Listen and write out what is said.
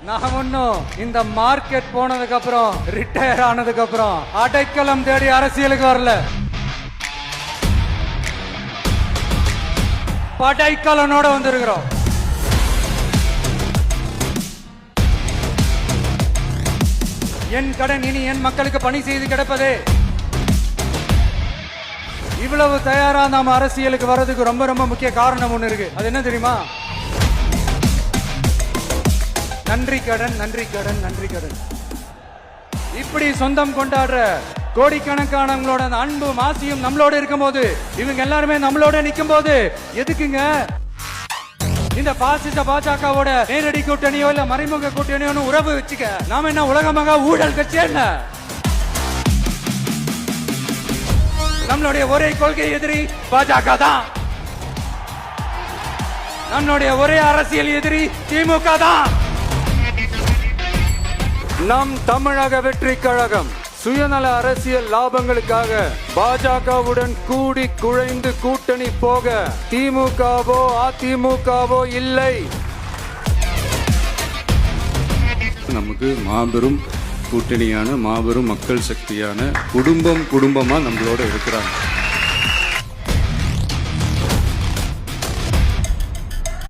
நான் ஒன்னும் இந்த மார்க்கெட் போனதுக்கு அப்புறம் ரிட்டையர் ஆனதுக்கு அப்புறம் அடைக்கலம் தேடி அரசியலுக்கு வரல. படைக்கலனோட வந்திருக்கிறோம். என் கடன் இனி என் மக்களுக்கு பணி செய்து கிடப்பதே. இவ்வளவு தயாரா நாம அரசியலுக்கு வர்றதுக்கு ரொம்ப ரொம்ப முக்கிய காரணம் ஒண்ணு இருக்கு. அது என்ன தெரியுமா? நன்றி கடன், நன்றி கடன், நன்றி கடன். இப்படி சொந்தம் கொண்டாடுற கோடிக்கணக்கானவங்களோட அன்பு மாசியும் நம்மளோட இருக்கும் போது, இவங்க எல்லாருமே நம்மளோட நிக்கும் போது எதுக்குங்க இந்த பாசிச பாஜகவோட நேரடி கூட்டணியோ இல்ல மறைமுக கூட்டணியோ உறவு வச்சுக்க? நாம என்ன உலகமாக ஊழல் கட்சி என்ன? நம்மளுடைய ஒரே கொள்கை எதிரி பாஜக தான். நம்மளுடைய ஒரே அரசியல் எதிரி திமுக தான். நம் தமிழக வெற்றி கழகம் சுயநல அரசியல் லாபங்களுக்காக பாஜகவுடன் கூடி குழைந்து கூட்டணி போக திமுகவோ அதிமுகவோ இல்லை. நமக்கு மாபெரும் கூட்டணியான மாபெரும் மக்கள் சக்தியான குடும்பமா நம்மளோட இருக்கிறாங்க.